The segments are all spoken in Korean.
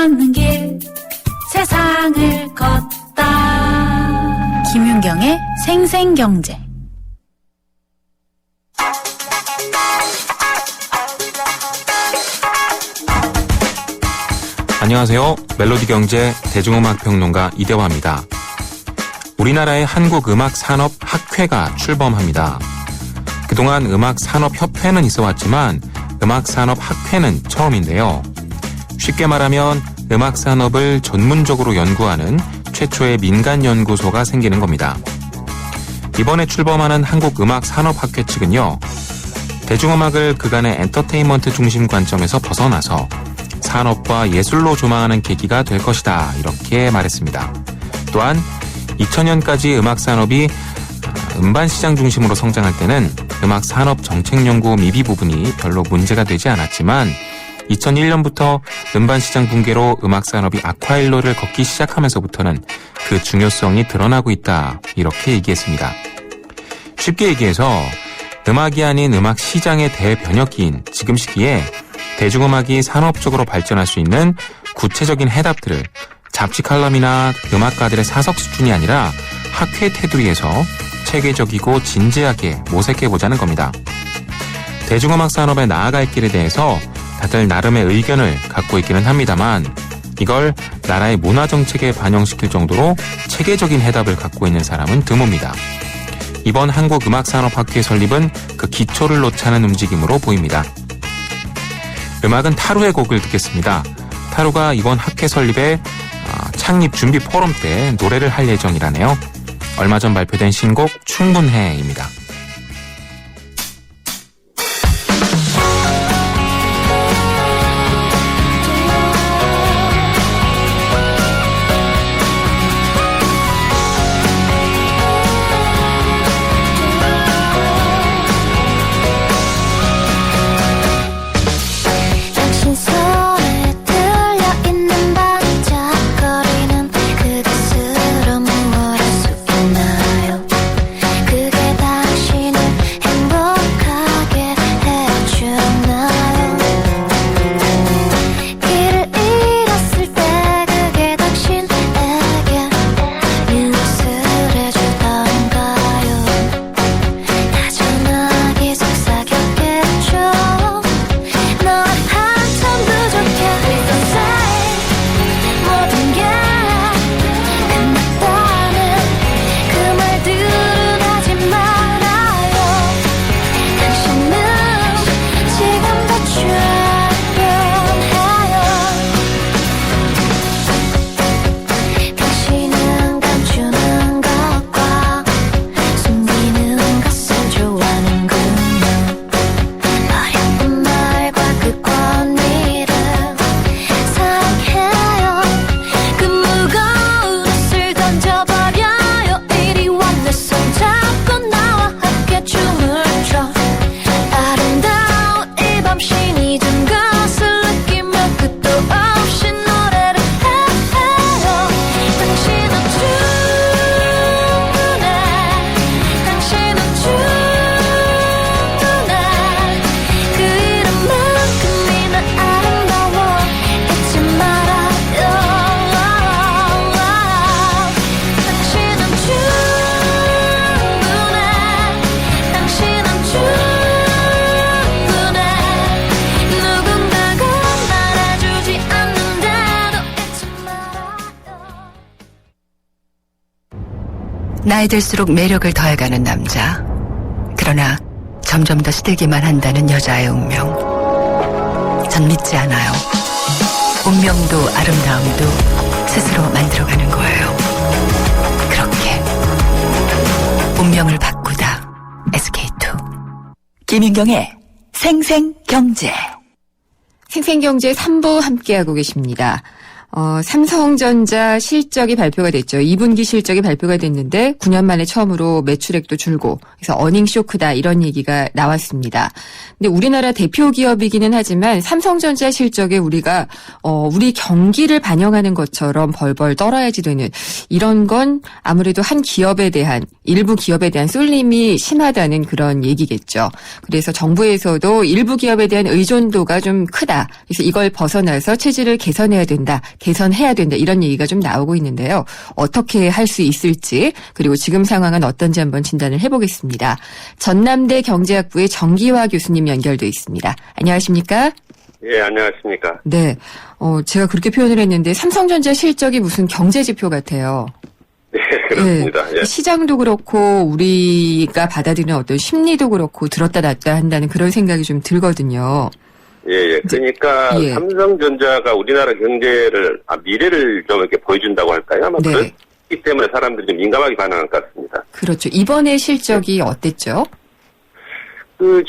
걷는 길 세상을 걷다. 김윤경의 생생경제. 안녕하세요. 멜로디 경제 대중음악 평론가 이대화입니다. 우리나라의 한국음악산업학회가 출범합니다. 그동안 음악산업협회는 있어왔지만 음악산업학회는 처음인데요. 쉽게 말하면 음악산업을 전문적으로 연구하는 최초의 민간연구소가 생기는 겁니다. 이번에 출범하는 한국음악산업학회 측은요, 대중음악을 그간의 엔터테인먼트 중심 관점에서 벗어나서 산업과 예술로 조망하는 계기가 될 것이다, 이렇게 말했습니다. 또한 2000년까지 음악산업이 음반시장 중심으로 성장할 때는 음악산업정책연구 미비 부분이 별로 문제가 되지 않았지만 2001년부터 음반시장 붕괴로 음악산업이 악화일로를 걷기 시작하면서부터는 그 중요성이 드러나고 있다, 이렇게 얘기했습니다. 쉽게 얘기해서 음악이 아닌 음악시장의 대변혁기인 지금 시기에 대중음악이 산업적으로 발전할 수 있는 구체적인 해답들을 잡지 칼럼이나 음악가들의 사석 수준이 아니라 학회 테두리에서 체계적이고 진지하게 모색해보자는 겁니다. 대중음악 산업에 나아갈 길에 대해서 다들 나름의 의견을 갖고 있기는 합니다만 이걸 나라의 문화정책에 반영시킬 정도로 체계적인 해답을 갖고 있는 사람은 드뭅니다. 이번 한국음악산업학회 설립은 그 기초를 놓자는 움직임으로 보입니다. 음악은 타루의 곡을 듣겠습니다. 타루가 이번 학회 설립에 창립 준비 포럼 때 노래를 할 예정이라네요. 얼마 전 발표된 신곡 충분해입니다. 나이 들수록 매력을 더해가는 남자. 그러나 점점 더 시들기만 한다는 여자의 운명. 전 믿지 않아요. 운명도 아름다움도 스스로 만들어가는 거예요. 그렇게 운명을 바꾸다. SK2. 김윤경의 생생경제. 생생경제 3부 함께하고 계십니다. 삼성전자 실적이 발표가 됐죠. 2분기 실적이 발표가 됐는데 9년 만에 처음으로 매출액도 줄고 그래서 어닝 쇼크다 이런 얘기가 나왔습니다. 근데 우리나라 대표 기업이기는 하지만 삼성전자 실적에 우리가 우리 경기를 반영하는 것처럼 벌벌 떨어야지 되는 이런 건 아무래도 한 기업에 대한 일부 기업에 대한 쏠림이 심하다는 그런 얘기겠죠. 그래서 정부에서도 일부 기업에 대한 의존도가 좀 크다. 그래서 이걸 벗어나서 체질을 개선해야 된다. 이런 얘기가 좀 나오고 있는데요. 어떻게 할 수 있을지 그리고 지금 상황은 어떤지 한번 진단을 해보겠습니다. 전남대 경제학부의 정기화 교수님 연결돼 있습니다. 안녕하십니까? 예, 안녕하십니까? 네, 제가 그렇게 표현을 했는데 삼성전자 실적이 무슨 경제지표 같아요. 네, 그렇습니다. 예. 시장도 그렇고 우리가 받아들이는 어떤 심리도 그렇고 들었다 놨다 한다는 그런 생각이 좀 들거든요. 예. 그러니까 예. 삼성전자가 우리나라 경제를 미래를 좀 이렇게 보여준다고 할까요? 아마 네. 그렇기 때문에 사람들이 좀 민감하게 반응한 것 같습니다. 그렇죠. 이번에 실적이 어땠죠?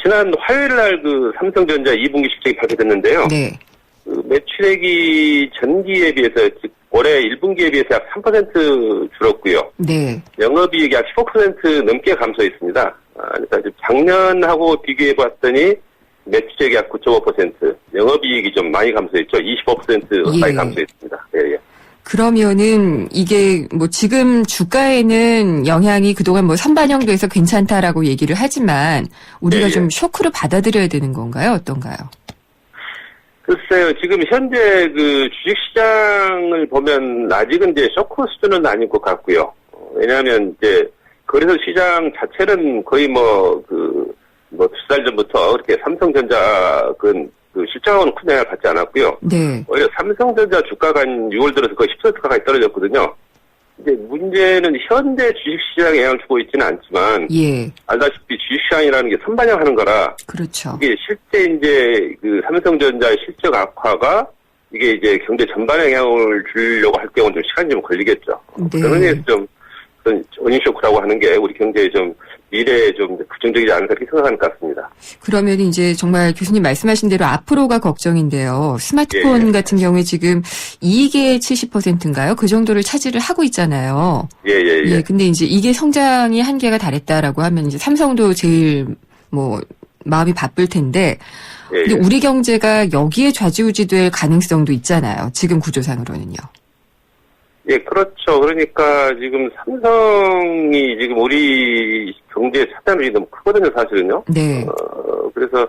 지난 화요일 날 삼성전자 2분기 실적이 발표됐는데요. 네. 매출액이 전기에 비해서 즉 올해 1분기에 비해서 약 3% 줄었고요. 네. 영업이익이 약 15% 넘게 감소했습니다. 그러니까 작년하고 비교해 봤더니 매출액이 약 9.5%, 영업이익이 좀 많이 감소했죠. 25% 가까이 예. 감소했습니다. 예. 그러면은 이게 뭐 지금 주가에는 영향이 그동안 뭐 선반영돼서 괜찮다라고 얘기를 하지만 우리가 예. 좀 쇼크로 받아들여야 되는 건가요? 어떤가요? 글쎄요, 지금 현재 주식시장을 보면 아직은 이제 쇼크 수준은 아닌 것 같고요. 왜냐하면 이제 거래소 시장 자체는 거의 두 달 전부터 그렇게 삼성전자 실적하고는 큰 영향을 받지 않았고요. 네. 오히려 삼성전자 주가가 한 6월 들어서 거의 10% 가까이 떨어졌거든요. 이제 문제는 현재 주식시장에 영향을 주고 있지는 않지만, 예. 알다시피 주식시장이라는 게 선반영하는 거라, 그렇죠. 이게 실제 이제 삼성전자의 실적 악화가 이게 이제 경제 전반에 영향을 주려고 할 경우는 좀 시간이 좀 걸리겠죠. 네. 그런 의미에서 좀 어닝 쇼크라고 하는 게 우리 경제에 좀 미래에 좀 부정적이지 않을까 이렇게 생각하는 것 같습니다. 그러면 이제 정말 교수님 말씀하신 대로 앞으로가 걱정인데요. 스마트폰 예. 같은 경우에 지금 이익의 70%인가요? 그 정도를 차지를 하고 있잖아요. 예. 근데 이제 이게 성장이 한계가 달했다라고 하면 이제 삼성도 제일 마음이 바쁠 텐데. 예. 근데 우리 경제가 여기에 좌지우지될 가능성도 있잖아요. 지금 구조상으로는요. 예, 그렇죠. 그러니까 지금 삼성이 지금 우리 경제의 차지하는 너무 크거든요, 사실은요. 네. 그래서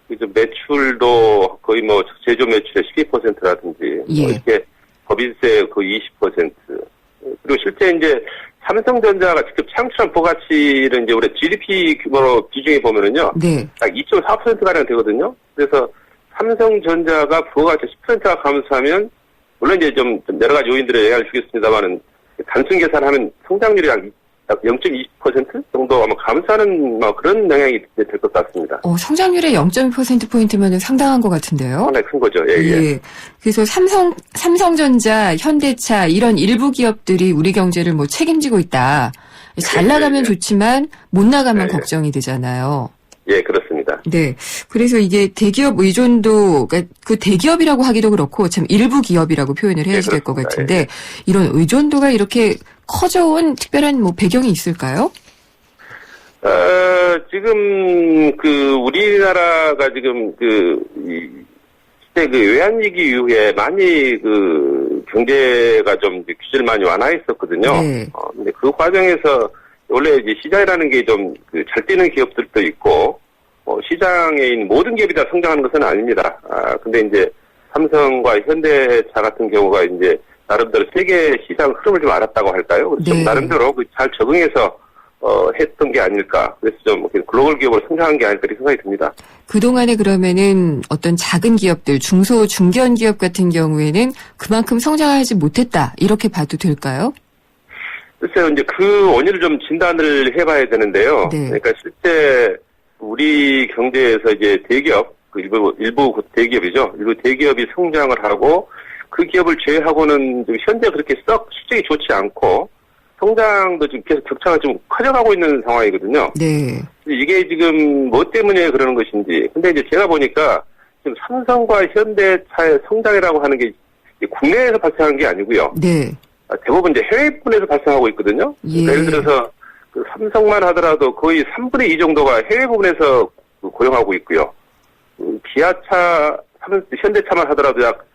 이제 매출도 거의 제조 매출의 12%라든지 예. 이렇게 법인세 거의 20%. 그리고 실제 이제 삼성전자가 직접 창출한 부가치를 이제 우리 GDP 규모로 비중에 보면은요. 네. 약 2.4%가량 되거든요. 그래서 삼성전자가 부가치 10%가 감소하면 물론 이제 좀 여러 가지 요인들에 영향을 주겠습니다만은 단순 계산하면 성장률이 약 0.20% 정도 아마 감소하는 그런 영향이 될 것 같습니다. 성장률의 0.1%포인트면 상당한 것 같은데요. 상당히 큰 거죠. 예. 그래서 삼성전자, 현대차 이런 일부 기업들이 우리 경제를 책임지고 있다. 잘 나가면 좋지만 못 나가면 걱정이 되잖아요. 예, 그렇습니다. 네. 그래서 이게 대기업 의존도, 그러니까 그 대기업이라고 하기도 그렇고 참 일부 기업이라고 표현을 해야 될 것 같은데 이런 의존도가 이렇게 커져온 특별한 배경이 있을까요? 지금 우리나라가 지금 외환위기 이후에 많이 경제가 좀 규제를 많이 완화했었거든요. 네. 근데 그 과정에서 원래 이제 시장이라는 게 좀 잘 뛰는 기업들도 있고, 시장에 있는 모든 기업이 다 성장하는 것은 아닙니다. 근데 이제 삼성과 현대차 같은 경우가 이제 나름대로 세계 시장 흐름을 좀 알았다고 할까요? 그래서 좀 나름대로 잘 적응해서 했던 게 아닐까. 그래서 좀 글로벌 기업으로 성장한 게 아닐까 이렇게 생각이 듭니다. 그동안에 그러면은 어떤 작은 기업들, 중소, 중견 기업 같은 경우에는 그만큼 성장하지 못했다. 이렇게 봐도 될까요? 글쎄요, 이제 그 원인을 좀 진단을 해봐야 되는데요. 네. 그러니까 실제 우리 경제에서 이제 대기업, 일부 대기업이죠. 일부 대기업이 성장을 하고 그 기업을 제외하고는 좀 현재 그렇게 썩 실적이 좋지 않고 성장도 좀 계속 격차가 좀 커져가고 있는 상황이거든요. 네. 이게 지금 뭐 때문에 그러는 것인지. 근데 이제 제가 보니까 지금 삼성과 현대차의 성장이라고 하는 게 국내에서 발생한 게 아니고요. 네. 대부분 이제 해외 부분에서 발생하고 있거든요. 예. 예를 들어서 그 삼성만 하더라도 거의 3분의 2 정도가 해외 부분에서 고용하고 있고요. 기아차, 현대차만 하더라도 약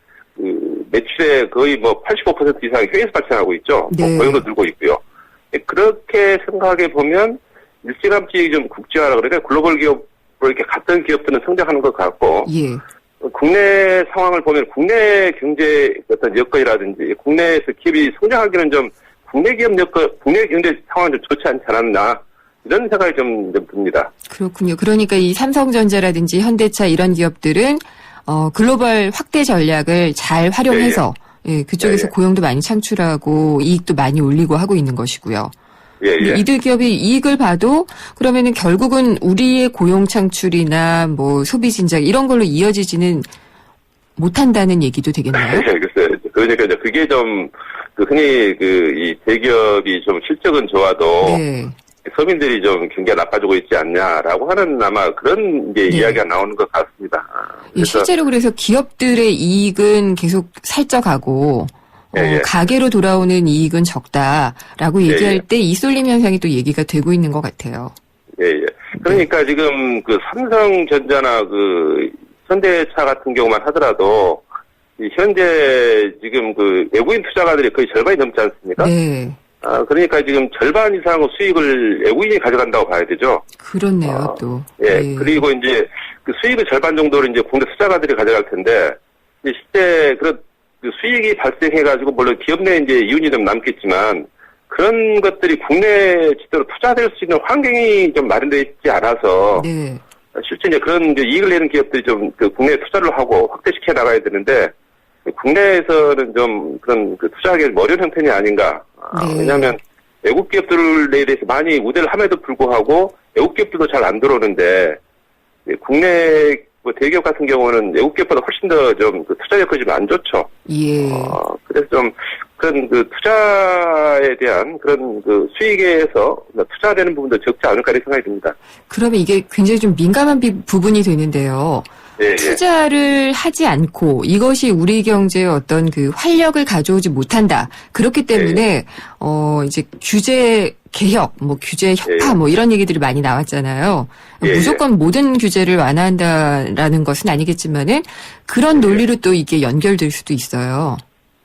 매출의 거의 뭐 85% 이상이 해외에서 발생하고 있죠. 네. 고용도 늘고 있고요. 그렇게 생각해 보면 일찌감치 좀 국제화라 그래야 글로벌 기업으로 이렇게 갔던 기업들은 성장하는 것 같고, 예. 국내 상황을 보면 국내 경제 어떤 여건이라든지 국내에서 기업이 성장하기는 좀 국내 경제 상황은 좀 좋지 않지 않았나 이런 생각이 좀 듭니다. 그렇군요. 그러니까 이 삼성전자라든지 현대차 이런 기업들은 글로벌 확대 전략을 잘 활용해서 예, 그쪽에서 예. 고용도 많이 창출하고 이익도 많이 올리고 하고 있는 것이고요. 예, 예. 이들 기업이 이익을 봐도 그러면은 결국은 우리의 고용 창출이나 뭐 소비 진작 이런 걸로 이어지지는 못한다는 얘기도 되겠나요? 글쎄요. 그러니까 이제 그게 좀 흔히 이 대기업이 좀 실적은 좋아도 네. 서민들이 좀 경기가 나빠지고 있지 않냐라고 하는 아마 그런 이제 네. 이야기가 나오는 것 같습니다. 실제로 그래서 기업들의 이익은 계속 살쪄가고 예, 예. 가계로 돌아오는 이익은 적다라고 얘기할 예. 때 이쏠림 현상이 또 얘기가 되고 있는 것 같아요. 예. 그러니까 지금 삼성전자나 현대차 같은 경우만 하더라도 현재 지금 외국인 투자가들이 거의 절반이 넘지 않습니까? 네. 그러니까 지금 절반 이상의 수익을 외국인이 가져간다고 봐야 되죠. 그렇네요, 또. 예. 네. 그리고 이제 수익의 절반 정도를 이제 국내 투자가들이 가져갈 텐데, 이제 실제 그런 수익이 발생해가지고, 물론 기업 내에 이제 이윤이 좀 남겠지만, 그런 것들이 국내 제대로 투자될 수 있는 환경이 좀 마련되어 있지 않아서, 네. 실제 이제 그런 이제 이익을 내는 기업들이 좀 국내에 투자를 하고 확대시켜 나가야 되는데, 국내에서는 좀 그런 투자하기 어려운 형편이 아닌가. 네. 왜냐하면 외국 기업들에 대해서 많이 우대를 함에도 불구하고 외국 기업들도 잘 안 들어오는데 국내 대기업 같은 경우는 외국 기업보다 훨씬 더 좀 투자 여건이 좀 안 좋죠. 예. 그래서 좀 그런 투자에 대한 그런 수익에서 투자되는 부분도 적지 않을까 이런 생각이 듭니다. 그러면 이게 굉장히 좀 민감한 부분이 되는데요. 예, 예. 투자를 하지 않고 이것이 우리 경제에 어떤 활력을 가져오지 못한다. 그렇기 때문에 이제 규제 개혁, 규제 혁파, 이런 얘기들이 많이 나왔잖아요. 예, 무조건 모든 규제를 완화한다라는 것은 아니겠지만은 그런 논리로 또 이게 연결될 수도 있어요.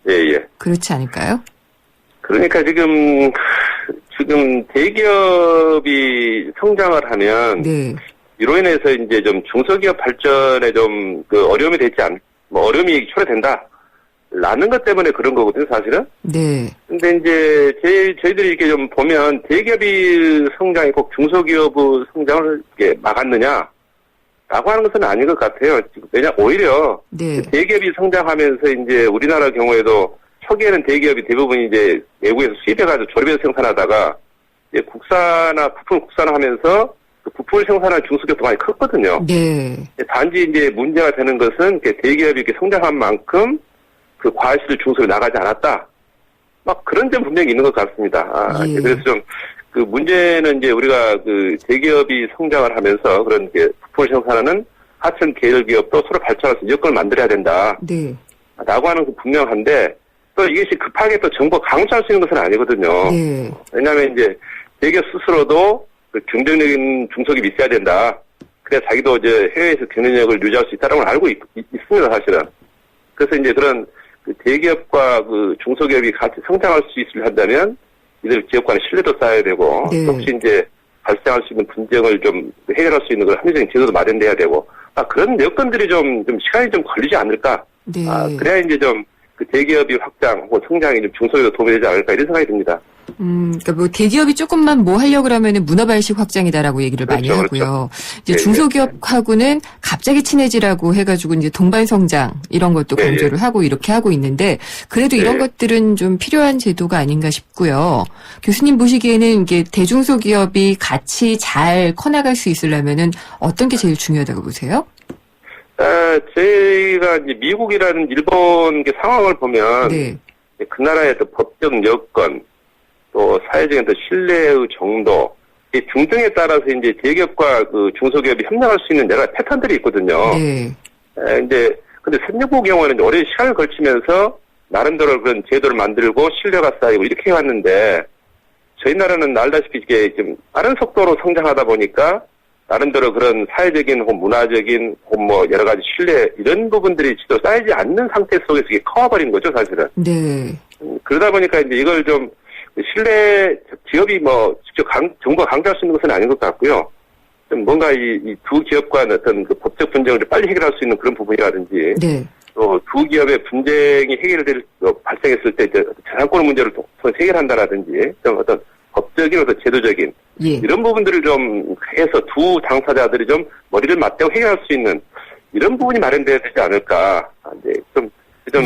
예. 그렇지 않을까요? 그러니까 지금 대기업이 성장을 하면 네. 이로 인해서 이제 좀 중소기업 발전에 좀 어려움이 되지 어려움이 초래된다. 라는 것 때문에 그런 거거든요, 사실은. 네. 근데 이제 저희들이 이렇게 좀 보면 대기업이 성장이 꼭 중소기업의 성장을 이렇게 막았느냐? 라고 하는 것은 아닌 것 같아요. 왜냐, 오히려 네. 대기업이 성장하면서 이제 우리나라 경우에도 초기에는 대기업이 대부분 이제 외국에서 수입해가지고 조립해서 생산하다가 이제 부품을 국산화하면서 부품을 생산하는 중소기업도 많이 컸거든요. 네. 단지 이제 문제가 되는 것은 대기업이 이렇게 성장한 만큼 과실을 중소기업이 나가지 않았다. 그런 점 분명히 있는 것 같습니다. 예. 그래서 좀 문제는 이제 우리가 대기업이 성장을 하면서 그런 부품을 생산하는 하청 계열 기업도 서로 발전할 수 있는 여건을 만들어야 된다. 네. 라고 하는 건 분명한데 또 이것이 급하게 또 정부가 강조할 수 있는 것은 아니거든요. 네. 왜냐하면 이제 대기업 스스로도 경쟁력인 중소기업이 있어야 된다. 그래야 자기도 이제 해외에서 경쟁력을 유지할 수 있다는 걸 알고 있습니다, 사실은. 그래서 이제 그런 대기업과 중소기업이 같이 성장할 수 있으려 한다면 이들 기업 간의 신뢰도 쌓아야 되고 네. 혹시 이제 발생할 수 있는 분쟁을 좀 해결할 수 있는 합리적인 제도도 마련돼야 되고 그런 여건들이 좀 시간이 좀 걸리지 않을까. 네. 그래야 이제 좀 대기업이 확장 혹은 성장이 좀 중소기업에 도움이 되지 않을까 이런 생각이 듭니다. 그러니까 대기업이 조금만 하려고 하면은 문어발식 확장이다라고 얘기를 많이 그렇죠, 하고요. 이제 예, 중소기업하고는 갑자기 친해지라고 해가지고 이제 동반 성장 이런 것도 예, 강조를 하고 이렇게 하고 있는데 그래도 이런 예. 것들은 좀 필요한 제도가 아닌가 싶고요. 교수님 보시기에는 이게 대중소기업이 같이 잘 커나갈 수 있으려면은 어떤 게 제일 중요하다고 보세요? 저희가 이제 미국이라는 일본 상황을 보면 네. 그 나라의 또 법적 여건 또 사회적인 또 신뢰의 정도 이 등등에 따라서 이제 대기업과 중소기업이 협력할 수 있는 여러 가지 패턴들이 있거든요. 네. 근데 선진국 경우에는 오랜 시간을 걸치면서 나름대로 그런 제도를 만들고 신뢰가 쌓이고 이렇게 해왔는데 저희 나라는 알다시피 이게 좀 빠른 속도로 성장하다 보니까 나름대로 그런 사회적인 혹은 문화적인 혹은 뭐 여러 가지 신뢰 이런 부분들이 제대로 쌓이지 않는 상태 속에서 이게 커버린 거죠, 사실은. 네. 그러다 보니까 이제 이걸 좀 신뢰 기업이 뭐 직접 정부가 강조할 수 있는 것은 아닌 것 같고요. 좀 뭔가 이 두 기업 간 어떤 그 법적 분쟁을 빨리 해결할 수 있는 그런 부분이라든지 네. 또 두 기업의 분쟁이 발생했을 때 재산권 문제를 통해서 해결한다라든지 좀 어떤 법적인 어떤 제도적인 예. 이런 부분들을 좀 해서 두 당사자들이 좀 머리를 맞대고 해결할 수 있는 이런 부분이 마련돼야 되지 않을까. 이제 좀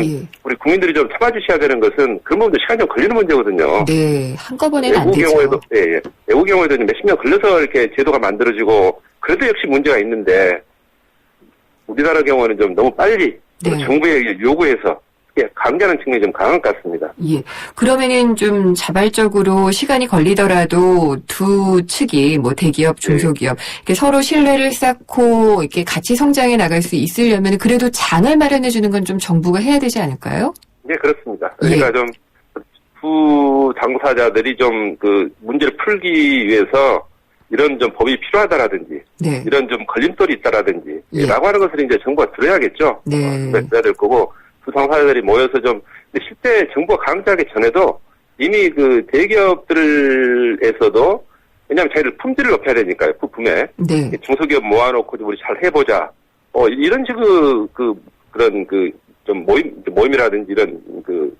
예. 우리 국민들이 좀 참아주셔야 되는 것은 그런 부분도 시간이 좀 걸리는 문제거든요. 네. 한꺼번에는 안 외국 되죠. 경우에도 외국 경우에도 몇십 년 걸려서 이렇게 제도가 만들어지고 그래도 역시 문제가 있는데 우리나라 경우는 좀 너무 빨리 네. 정부에 요구해서 강제하는 측면이 좀 강한 것 같습니다. 예. 그러면은 좀 자발적으로 시간이 걸리더라도 두 측이 뭐 대기업, 중소기업 이렇게 서로 신뢰를 쌓고 이렇게 같이 성장해 나갈 수 있으려면 그래도 장을 마련해 주는 건 좀 정부가 해야 되지 않을까요? 네, 그렇습니다. 그러니까 예. 좀 두 당사자들이 좀 그 문제를 풀기 위해서 이런 좀 법이 필요하다라든지 네. 이런 좀 걸림돌이 있다라든지 예. 라고 하는 것을 이제 정부가 들어야겠죠. 네. 들어야 될 거고 두 당사자들이 모여서 좀 근데 실제 정부가 강조하기 전에도 이미 그 대기업들에서도 왜냐하면 자기들 품질을 높여야 되니까요. 부품에 네. 중소기업 모아놓고 좀 우리 잘 해보자. 이런 식의 그런 좀 모임이라든지 이런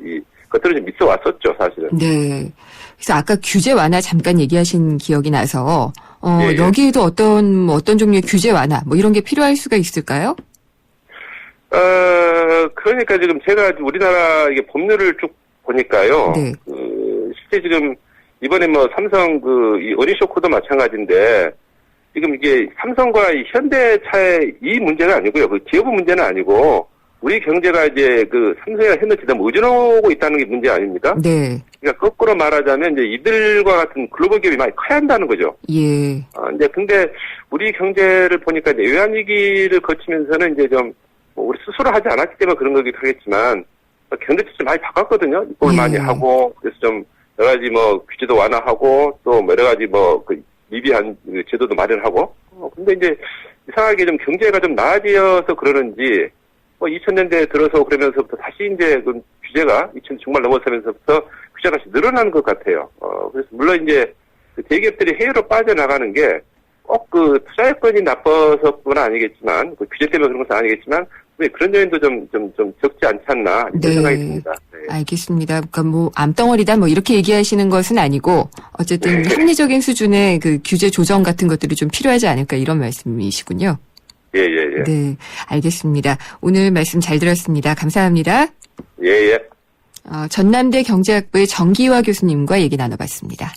이 것들을 좀 있어 왔었죠, 사실은. 네. 그래서 아까 규제 완화 잠깐 얘기하신 기억이 나서 예. 여기에도 어떤 종류의 규제 완화 뭐 이런 게 필요할 수가 있을까요? 그러니까 지금 제가 우리나라 이게 법률을 쭉 보니까요. 네. 실제 지금 이번에 뭐 삼성 이 어닝쇼크도 마찬가지인데 지금 이게 삼성과 이 현대차의 이 문제가 아니고요. 그 기업의 문제는 아니고 우리 경제가 이제 삼성이나 현대차 너무 의존하고 있다는 게 문제 아닙니까? 네. 그러니까 거꾸로 말하자면 이제 이들과 같은 글로벌 기업이 많이 커야 한다는 거죠. 예. 근데 우리 경제를 보니까 이제 외환위기를 거치면서는 이제 좀 우리 스스로 하지 않았기 때문에 그런 거긴 하겠지만 경제도 좀 많이 바꿨거든요. 입법을 많이 하고 그래서 좀 여러 가지 뭐 규제도 완화하고 또 여러 가지 미비한 제도도 마련하고 근데 이제 이상하게 좀 경제가 좀 나아지어서 그러는지 2000년대에 들어서 그러면서부터 다시 이제 그 규제가 2000년 정말 넘어서면서부터 규제가 다시 늘어나는 것 같아요. 그래서 물론 이제 대기업들이 해외로 빠져나가는 게 꼭 투자여건이 나빠서뿐 아니겠지만 규제 때문에 그런 것은 아니겠지만 그런 요인도 좀 적지 않지 않나 이런 네. 생각이 듭니다. 네. 알겠습니다. 그러니까 암덩어리다 이렇게 얘기하시는 것은 아니고 어쨌든 합리적인 수준의 그 규제 조정 같은 것들이 좀 필요하지 않을까 이런 말씀이시군요. 예. 네, 알겠습니다. 오늘 말씀 잘 들었습니다. 감사합니다. 예. 전남대 경제학부의 정기화 교수님과 얘기 나눠봤습니다.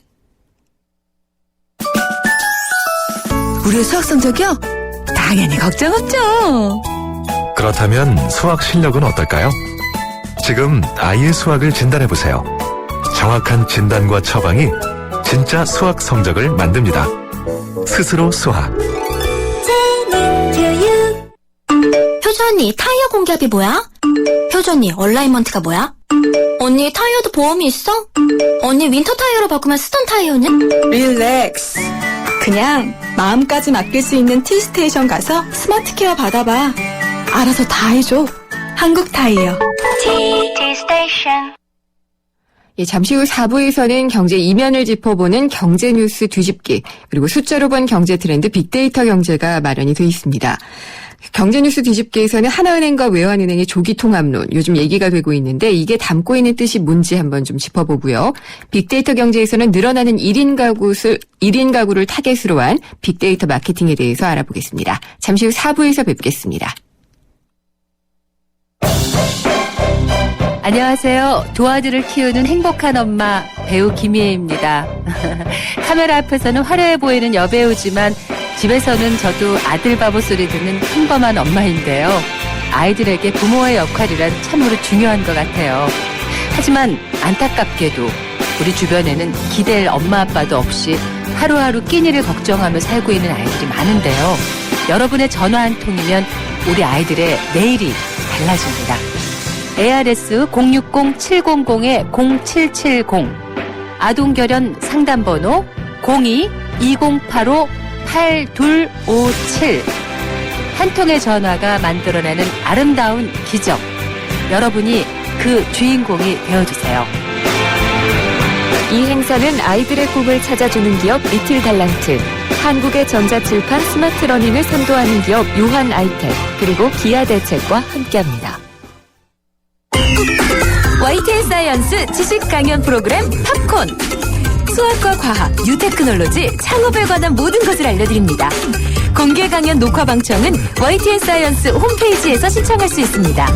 우리 수학 성적이요? 당연히 걱정 없죠. 그렇다면 수학 실력은 어떨까요? 지금 아이의 수학을 진단해보세요. 정확한 진단과 처방이 진짜 수학 성적을 만듭니다. 스스로 수학. 효주 언니, 타이어 공기압이 뭐야? 효주 언니, 얼라이먼트가 뭐야? 언니, 타이어도 보험이 있어? 언니, 윈터 타이어로 바꾸면 쓰던 타이어는? 릴렉스. 그냥 마음까지 맡길 수 있는 T스테이션 가서 스마트 케어 받아봐. 알아서 다 해줘. 한국 타이어. T스테이션. 예, 잠시 후 4부에서는 경제 이면을 짚어보는 경제 뉴스 뒤집기, 그리고 숫자로 본 경제 트렌드 빅데이터 경제가 마련이 돼 있습니다. 경제 뉴스 뒤집기에서는 하나은행과 외환은행의 조기 통합론, 요즘 얘기가 되고 있는데 이게 담고 있는 뜻이 뭔지 한번 좀 짚어보고요. 빅데이터 경제에서는 늘어나는 1인 가구를 타겟으로 한 빅데이터 마케팅에 대해서 알아보겠습니다. 잠시 후 4부에서 뵙겠습니다. 안녕하세요. 두 아들을 키우는 행복한 엄마 배우 김희애입니다. 카메라 앞에서는 화려해 보이는 여배우지만 집에서는 저도 아들 바보 소리 듣는 평범한 엄마인데요. 아이들에게 부모의 역할이란 참으로 중요한 것 같아요. 하지만 안타깝게도 우리 주변에는 기댈 엄마 아빠도 없이 하루하루 끼니를 걱정하며 살고 있는 아이들이 많은데요. 여러분의 전화 한 통이면 우리 아이들의 내일이 달라집니다. ARS 060-700-0770 아동결연 상담번호 02-2085-8257 한 통의 전화가 만들어내는 아름다운 기적. 여러분이 그 주인공이 되어주세요. 이 행사는 아이들의 꿈을 찾아주는 기업 리틀 달란트, 한국의 전자칠판 스마트러닝을 선도하는 기업 요한 아이텍, 그리고 기아대책과 함께합니다. YTN 사이언스 지식 강연 프로그램 팝콘. 수학과 과학, 뉴테크놀로지, 창업에 관한 모든 것을 알려드립니다. 공개 강연 녹화 방청은 YTN 사이언스 홈페이지에서 신청할 수 있습니다.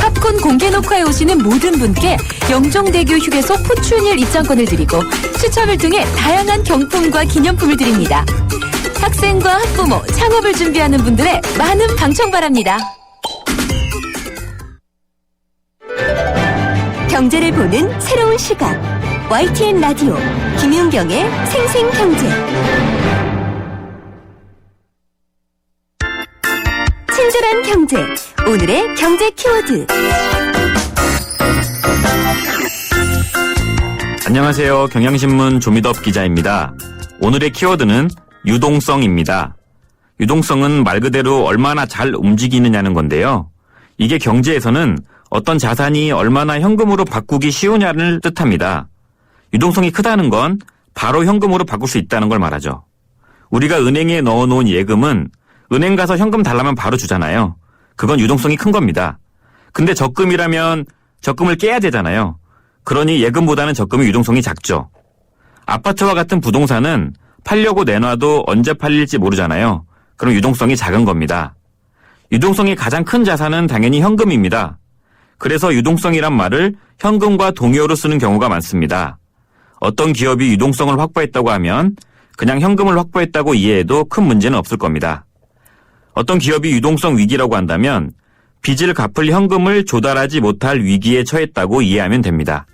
팝콘 공개 녹화에 오시는 모든 분께 영종대교 휴게소 포춘힐 입장권을 드리고 추첨을 통해 다양한 경품과 기념품을 드립니다. 학생과 학부모, 창업을 준비하는 분들의 많은 방청 바랍니다. 경제를 보는 새로운 시각. YTN 라디오 김윤경의 생생경제. 친절한 경제. 오늘의 경제 키워드. 안녕하세요. 경향신문 조미덕 기자입니다. 오늘의 키워드는 유동성입니다. 유동성은 말 그대로 얼마나 잘 움직이느냐는 건데요. 이게 경제에서는 어떤 자산이 얼마나 현금으로 바꾸기 쉬우냐를 뜻합니다. 유동성이 크다는 건 바로 현금으로 바꿀 수 있다는 걸 말하죠. 우리가 은행에 넣어놓은 예금은 은행 가서 현금 달라면 바로 주잖아요. 그건 유동성이 큰 겁니다. 근데 적금이라면 적금을 깨야 되잖아요. 그러니 예금보다는 적금의 유동성이 작죠. 아파트와 같은 부동산은 팔려고 내놔도 언제 팔릴지 모르잖아요. 그럼 유동성이 작은 겁니다. 유동성이 가장 큰 자산은 당연히 현금입니다. 그래서 유동성이란 말을 현금과 동의어로 쓰는 경우가 많습니다. 어떤 기업이 유동성을 확보했다고 하면 그냥 현금을 확보했다고 이해해도 큰 문제는 없을 겁니다. 어떤 기업이 유동성 위기라고 한다면 빚을 갚을 현금을 조달하지 못할 위기에 처했다고 이해하면 됩니다.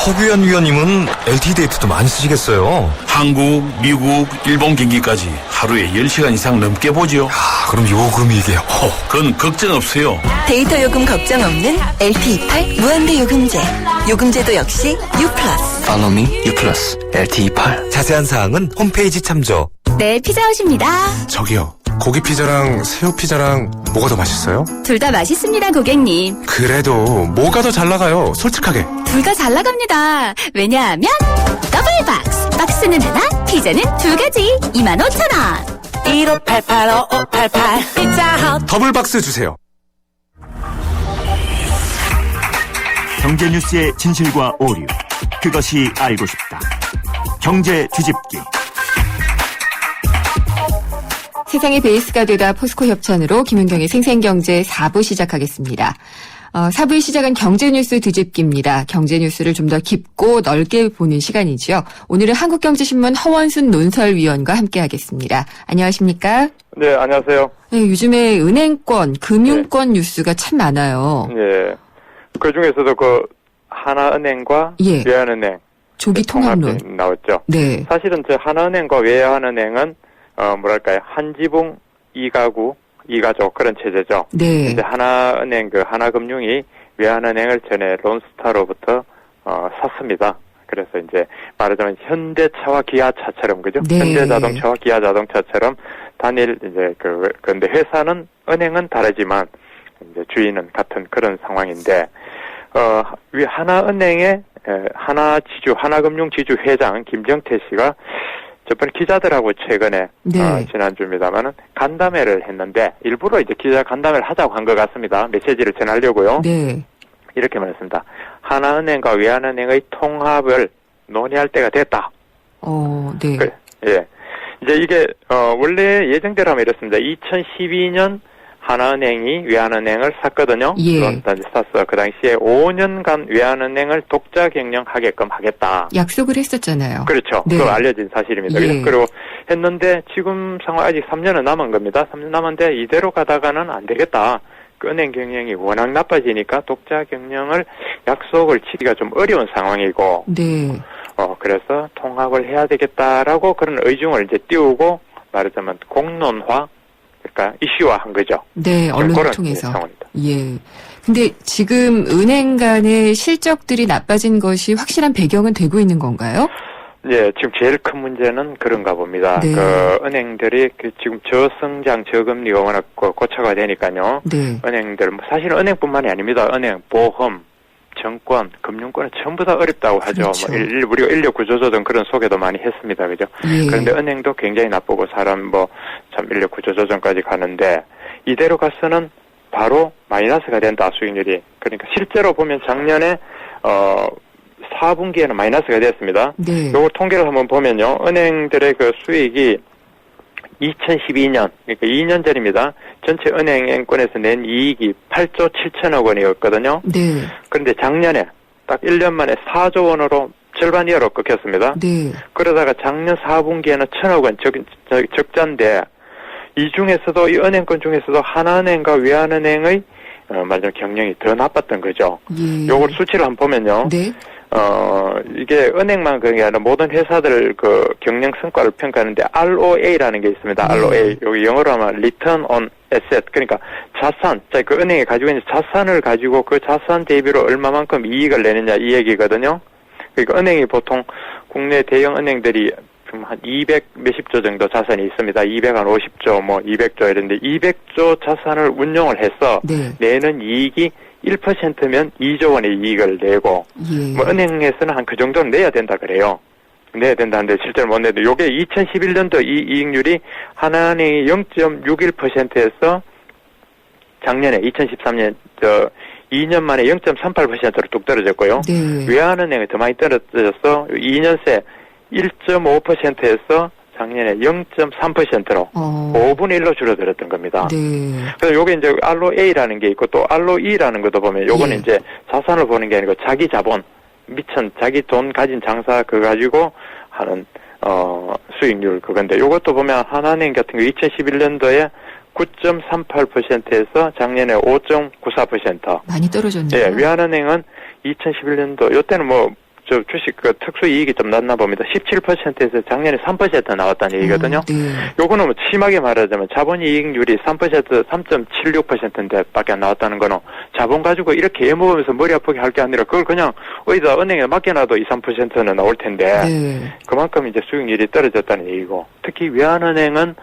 허규현 위원님은 LTE-데이터도 많이 쓰시겠어요? 한국, 미국, 일본 경기까지 하루에 10시간 이상 넘게 보죠. 그럼 요금 이게 그건 걱정 없어요. 데이터 요금 걱정 없는 LTE8 무한대 요금제. 요금제도 역시 U+. Follow me, U+, LTE8. 자세한 사항은 홈페이지 참조. 네, 피자헛입니다. 저기요, 고기 피자랑 새우 피자랑 뭐가 더 맛있어요? 둘 다 맛있습니다, 고객님. 그래도 뭐가 더 잘 나가요? 솔직하게. 둘 다 잘 나갑니다. 왜냐하면 더블 박스. 박스는 하나, 피자는 두 가지. 25,000원. 1588-5588 피자헛. 더블 박스 주세요. 경제 뉴스의 진실과 오류. 그것이 알고 싶다. 경제 뒤집기. 세상의 베이스가 되다 포스코 협찬으로 김은경의 생생경제 4부 시작하겠습니다. 4부의 시작은 경제뉴스 뒤집기입니다. 경제뉴스를 좀 더 깊고 넓게 보는 시간이죠. 오늘은 한국경제신문 허원순 논설위원과 함께하겠습니다. 안녕하십니까? 네, 안녕하세요. 네, 요즘에 은행권, 금융권 뉴스가 참 많아요. 예. 그 중에서도 그 하나은행과 외환은행 조기 통합론 나왔죠. 네. 사실은 저 하나은행과 외환은행은 뭐랄까요, 한 지붕 2가구 2가족 그런 체제죠. 네. 이제 하나은행 그 하나금융이 외환은행을 전에 론스타로부터 샀습니다. 그래서 이제 말하자면 현대차와 기아차처럼 그죠? 네. 현대자동차와 기아자동차처럼 단일 이제 그런데 회사는 은행은 다르지만 이제 주인은 같은 그런 상황인데 하나은행의 하나금융지주 회장 김정태 씨가 저번 기자들하고 최근에 지난주입니다만은 간담회를 했는데 일부러 이제 기자 간담회를 하자고 한 것 같습니다. 메시지를 전하려고요. 네. 이렇게 말했습니다. 하나은행과 외환은행의 통합을 논의할 때가 됐다. 네. 예. 이제 이게 원래 예정대로 이렇습니다. 2012년 하나은행이 외환은행을 샀거든요. 예. 샀어. 그 당시에 5년간 외환은행을 독자 경영하게끔 하겠다. 약속을 했었잖아요. 그렇죠. 네. 그거 알려진 사실입니다. 예. 그리고 했는데 지금 상황 아직 3년은 남은 겁니다. 3년 남았는데 이대로 가다가는 안 되겠다. 그 은행 경영이 워낙 나빠지니까 독자 경영을 약속을 지키기가 좀 어려운 상황이고. 네. 그래서 통합을 해야 되겠다라고 그런 의중을 이제 띄우고 말하자면 공론화, 그러니까 이슈화한 거죠. 네, 언론을 그런 통해서. 상황입니다. 예. 근데 지금 은행 간의 실적들이 나빠진 것이 확실한 배경은 되고 있는 건가요? 예, 지금 제일 큰 문제는 그런가 봅니다. 네. 그 은행들이 지금 저성장, 저금리가 워낙 고쳐가 되니까요. 네. 은행들, 사실 은행뿐만이 아닙니다. 은행, 보험, 정권, 금융권은 전부 다 어렵다고 하죠. 그렇죠. 우리가 인력 구조조정 그런 소개도 많이 했습니다. 그죠? 예. 그런데 은행도 굉장히 나쁘고 사람 참 인력 구조조정까지 가는데 이대로 가서는 바로 마이너스가 된다, 수익률이. 그러니까 실제로 보면 작년에 4분기에는 마이너스가 됐습니다. 네. 요거 통계를 한번 보면요. 은행들의 그 수익이 2012년, 그러니까 2년 전입니다. 전체 은행권에서 낸 이익이 8조 7천억 원이었거든요. 네. 그런데 작년에 딱 1년 만에 4조 원으로 절반 이하로 꺾였습니다. 네. 그러다가 작년 4분기에는 1천억 원 적자인데 이 중에서도 이 은행권 중에서도 하나은행과 외환은행의 말하자면 경영이 더 나빴던 거죠. 예. 요걸 수치를 한번 보면요. 네. 이게 은행만 그런 게 아니라 모든 회사들 그 경영 성과를 평가하는데 ROA라는 게 있습니다. 네. ROA. 여기 영어로 하면 Return on Asset. 그러니까 자산. 그 은행이 가지고 있는 자산을 가지고 그 자산 대비로 얼마만큼 이익을 내느냐 이 얘기거든요. 그러니까 은행이 보통 국내 대형 은행들이 한 200 몇십조 정도 자산이 있습니다. 250조, 200조 이런데 200조 자산을 운용을 해서 네. 내는 이익이 1%면 2조 원의 이익을 내고, 예. 은행에서는 한 그 정도는 내야 된다 그래요. 내야 된다는데 실제로 못 내도 요게 2011년도 이 이익률이 하나은행이 0.61%에서 작년에 2013년 2년 만에 0.38%로 뚝 떨어졌고요. 네. 외환은행이 더 많이 떨어져서 2년 새 1.5%에서 작년에 0.3%로 5분의 1로 줄어들었던 겁니다. 네. 그래서 요게 이제 ROA라는 게 있고 또 ROE라는 것도 보면 요거는 예. 이제 자산을 보는 게 아니고 자기 자본, 자기 돈 가진 장사 그거 가지고 하는 수익률 그건데 요것도 보면 하나은행 같은 거 2011년도에 9.38%에서 작년에 5.94%. 많이 떨어졌네요. 예, 외환은행은 2011년도 요때는 주식 그 특수 이익이 좀 낮나 봅니다. 17%에서 작년에 3% 나왔다는 얘기거든요. 네. 요거는 심하게 말하자면 자본이익률이 3%인데 밖에 안 나왔다는 거는 자본 가지고 이렇게 애먹으면서 머리 아프게 할 게 아니라 그걸 그냥 어디다 은행에 맡겨놔도 2~3%는 나올 텐데 네. 그만큼 이제 수익률이 떨어졌다는 얘기고 특히 외환은행은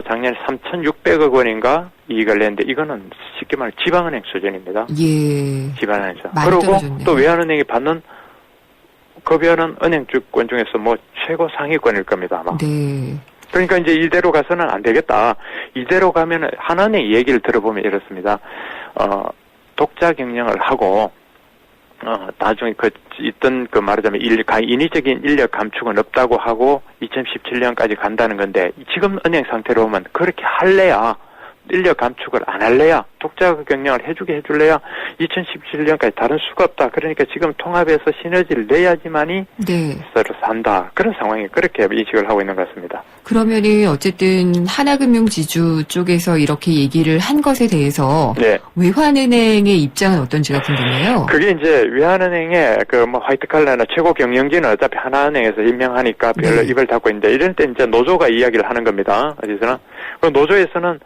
작년에 3,600억 원인가 이익을 냈는데 이거는 쉽게 말해 지방은행 수준입니다. 예. 지방은행 수준. 많이 그리고 떨어졌네요. 또 외환은행이 받는 급여는 은행주권 중에서 최고 상위권일 겁니다, 아마. 네. 그러니까 이제 이대로 가서는 안 되겠다. 이대로 가면은 하나은행 얘기를 들어보면 이렇습니다. 독자 경영을 하고, 나중에 있던 말하자면 인위적인 인력 감축은 없다고 하고 2017년까지 간다는 건데 지금 은행 상태로 보면 그렇게 할래야 인력 감축을 안 할래야 독자 경영을 해줄래야 2017년까지 다른 수가 없다. 그러니까 지금 통합해서 시너지를 내야지만이 네. 서로 산다. 그런 상황이 그렇게 인식을 하고 있는 것 같습니다. 그러면은 어쨌든 하나금융지주 쪽에서 이렇게 얘기를 한 것에 대해서 네. 외환은행의 입장은 어떤지가 궁금해요. 그게 이제 외환은행의 화이트 칼라나 최고 경영진은 어차피 하나은행에서 임명하니까 별로 네. 입을 닫고 있는데 이럴 때 이제 노조가 이야기를 하는 겁니다. 어디서는. 그 노조에서는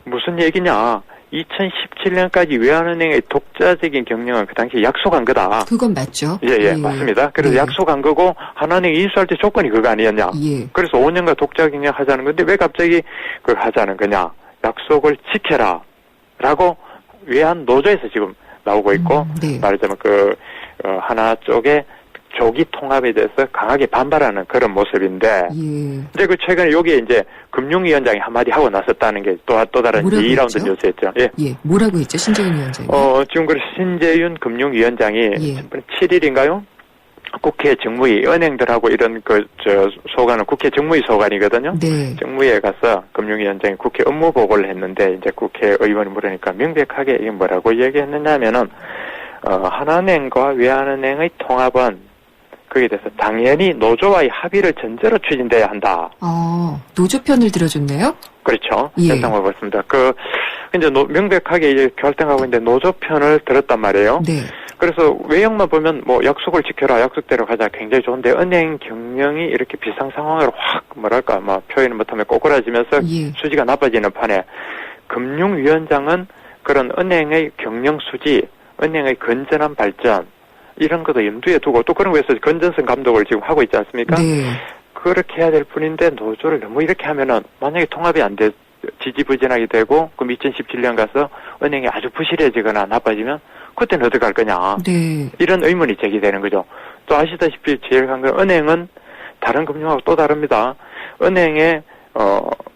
무슨 얘기냐. 2017년까지 외환은행의 독자적인 경영은 그 당시에 약속한 거다. 그건 맞죠. 예, 맞습니다. 그래서 네. 약속한 거고 하나은행 인수할 때 조건이 그거 아니었냐. 예. 그래서 5년간 독자 경영 하자는 건데 왜 갑자기 그걸 하자는 거냐. 약속을 지켜라. 라고 외환 노조에서 지금 나오고 있고 네. 말하자면 하나 쪽에 조기 통합에 대해서 강하게 반발하는 그런 모습인데 예. 이제 최근에 여기에 이제 금융위원장이 한마디 하고 나섰다는 게 또 다른 2라운드 뉴스였죠. 예. 예. 뭐라고 했죠? 신재윤 위원장이. 지금 신재윤 금융위원장이 예. 7일인가요? 국회 정무위 은행들하고 이런 소관은 국회 정무위 소관이거든요. 네. 정무위에 가서 금융위원장이 국회 업무 보고를 했는데 이제 국회의원이 물으니까 명백하게 이게 뭐라고 얘기했느냐면은 하나은행과 외환은행의 통합은 거기에 대해서 당연히 노조와의 합의를 전제로 추진돼야 한다. 노조 편을 들어줬네요? 그렇죠. 예. 설명을 봤습니다. 이제 명백하게 이제 결정하고 있는데 노조 편을 들었단 말이에요. 네. 그래서 외형만 보면 뭐 약속을 지켜라, 약속대로 가자 굉장히 좋은데 은행 경영이 이렇게 비상 상황으로 확 뭐랄까 막 표현을 못하면 꼬꾸라지면서 예. 수지가 나빠지는 판에 금융위원장은 그런 은행의 경영 수지, 은행의 건전한 발전 이런 것도 염두에 두고 또 그런 거에서 건전성 감독을 지금 하고 있지 않습니까? 네. 그렇게 해야 될 뿐인데 노조를 너무 이렇게 하면은 만약에 통합이 안 돼 지지부진하게 되고 그럼 2017년 가서 은행이 아주 부실해지거나 나빠지면 그때는 어떻게 할 거냐. 네. 이런 의문이 제기되는 거죠. 또 아시다시피 제일 한 건 은행은 다른 금융하고 또 다릅니다. 은행에